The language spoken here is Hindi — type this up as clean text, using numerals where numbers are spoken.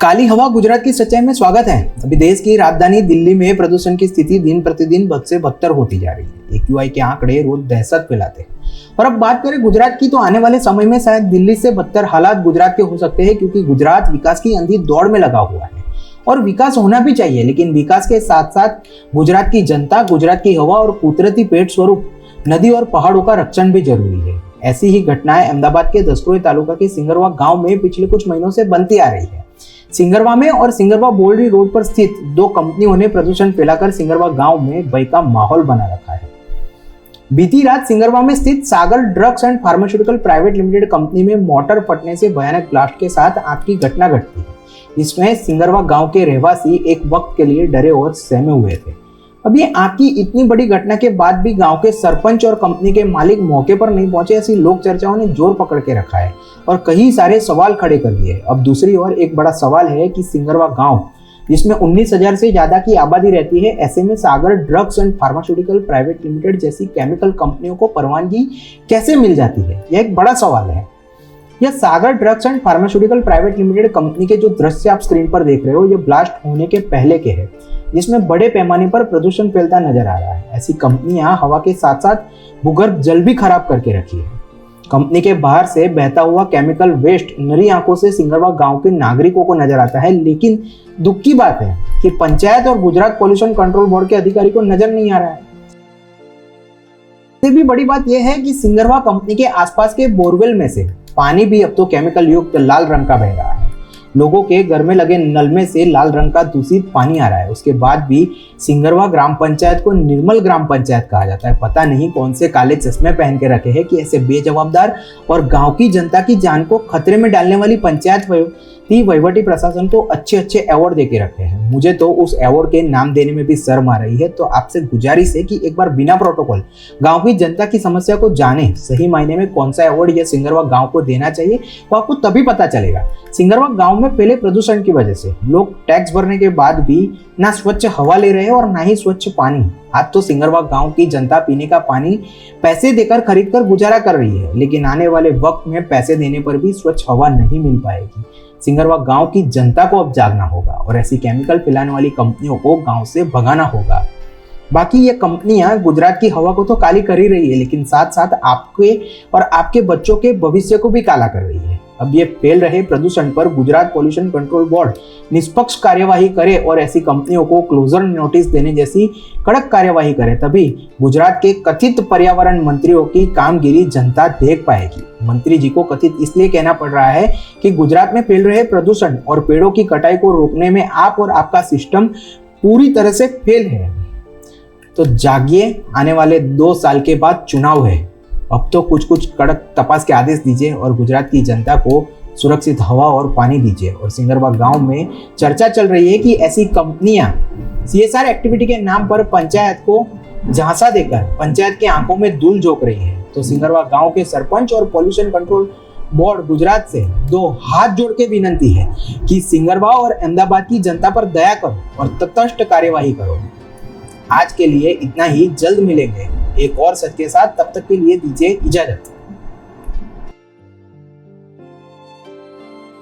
काली हवा गुजरात की सच्चाई में स्वागत है। अभी देश की राजधानी दिल्ली में प्रदूषण की स्थिति दिन प्रतिदिन बद से बदतर होती जा रही है। AQI के आंकड़े रोज दहशत फैलाते हैं। और अब बात करें गुजरात की, तो आने वाले समय में शायद दिल्ली से बदतर हालात गुजरात के हो सकते हैं, क्योंकि गुजरात विकास की अंधी दौड़ में लगा हुआ है और विकास होना भी चाहिए, लेकिन विकास के साथ साथ गुजरात की जनता, गुजरात की हवा और कुदरती पेट स्वरूप नदी और पहाड़ों का रक्षण भी जरूरी है। ऐसी ही घटनाएं अहमदाबाद के दसक्रोई तालुका के सिंगरवा गांव में पिछले कुछ महीनों से बनती आ रही है। सिंगरवा में और सिंगरवा बोल्डरी रोड पर स्थित दो कंपनियों ने प्रदूषण फैलाकर सिंगरवा गांव में भय का माहौल बना रखा है। बीती रात सिंगरवा में स्थित Sagar drugs and pharmaceutical private limited company में मोटर फटने से भयानक ब्लास्ट के साथ आग की घटना घटती है। इसमें सिंगरवा गांव के रहवासी एक वक्त के लिए डरे और सहमे हुए थे। अब ये आग की इतनी बड़ी घटना के बाद भी गांव के सरपंच और कंपनी के मालिक मौके पर नहीं पहुंचे, ऐसी लोक चर्चाओं ने जोर पकड़ के रखा है और कई सारे सवाल खड़े कर दिए। अब दूसरी ओर एक बड़ा सवाल है कि सिंगरवा गांव, जिसमें 19,000 से ज्यादा की आबादी रहती है, ऐसे में Sagar drugs and pharmaceutical private limited जैसी केमिकल कंपनियों को परवानगी कैसे मिल जाती है, यह एक बड़ा सवाल है। यह Sagar drugs and pharmaceutical private limited company के जो दृश्य आप स्क्रीन पर देख रहे हो, ये ब्लास्ट होने के पहले के हैं, जिसमें बड़े पैमाने पर प्रदूषण फैलता नजर आ रहा है। ऐसी कंपनियां हवा के साथ साथ भूगर्भ जल भी खराब करके रखी है। कंपनी के बाहर से बहता हुआ केमिकल वेस्ट नरी आंखों से सिंगरवा गांव के नागरिकों को नजर आता है, लेकिन दुख की बात है कि पंचायत और गुजरात पॉल्यूशन कंट्रोल बोर्ड के अधिकारी को नजर नहीं आ रहा है। इससे भी बड़ी बात यह है कि सिंगरवा कंपनी के आसपास के बोरवेल में से पानी भी अब तो केमिकल युक्त लाल रंग का बह रहा है। लोगों के घर में लगे नल में से लाल रंग का दूषित पानी आ रहा है। उसके बाद भी सिंगरवा ग्राम पंचायत को निर्मल ग्राम पंचायत कहा जाता है। पता नहीं कौन से काले चश्मे पहन के रखे हैं कि ऐसे बेजवाबदार और गांव की जनता की जान को खतरे में डालने वाली पंचायत वहीवटी प्रशासन को अच्छे अवार्ड देके रखे हैं। मुझे तो उस अवार्ड के नाम देने में भी शर्म आ रही है। तो आपसे गुजारिश है कि एक बार बिना प्रोटोकॉल गांव की जनता की समस्या को जाने, सही मायने में कौन सा अवार्ड यह सिंगरवा गांव को देना चाहिए, वो आपको तभी पता चलेगा। सिंगरवा गांव में पहले प्रदूषण की वजह से लोग टैक्स भरने के बाद भी ना स्वच्छ हवा ले रहे हैं और ना ही स्वच्छ पानी। आज तो सिंगरवा गांव की जनता पीने का पानी पैसे देकर खरीद कर गुजारा कर रही है, लेकिन आने वाले वक्त में पैसे देने पर भी स्वच्छ हवा नहीं मिल पाएगी। सिंगरवा गांव की जनता को अब जागना होगा और ऐसी केमिकल फैलाने वाली कंपनियों को गांव से भगाना होगा। बाकी ये कंपनियां गुजरात की हवा को तो काली कर ही रही है, लेकिन साथ साथ आपके और आपके बच्चों के भविष्य को भी काला कर रही है। अब ये फैल रहे प्रदूषण पर गुजरात पॉल्यूशन कंट्रोल बोर्ड निष्पक्ष कार्यवाही करे और ऐसी कंपनियों को क्लोजर नोटिस देने जैसी कड़क कार्यवाही करे, तभी गुजरात के कथित पर्यावरण मंत्रियों की कामगिरी जनता देख पाएगी। मंत्री जी को कथित इसलिए कहना पड़ रहा है कि गुजरात में फैल रहे प्रदूषण और पेड़ों की कटाई को रोकने में आप और आपका सिस्टम पूरी तरह से फेल है। तो जागिए, आने वाले 2 साल के बाद चुनाव है। अब तो कुछ कड़क तपास के आदेश दीजिए और गुजरात की जनता को सुरक्षित हवा और पानी दीजिए। और सिंगरवा गांव में चर्चा चल रही है कि ऐसी कंपनियां CSR एक्टिविटी के नाम पर पंचायत को झांसा देकर पंचायत की आंखों में धूल झोंक रही है। तो सिंगरवा गांव के सरपंच और पॉल्यूशन कंट्रोल बोर्ड गुजरात से 2 हाथ जोड़ के विनती है कि सिंगरवा और अहमदाबाद की जनता पर दया करो और तटस्थ कार्यवाही करो। आज के लिए इतना ही, जल्द मिलेंगे एक और सच के साथ। तब तक के लिए दीजिए इजाजत।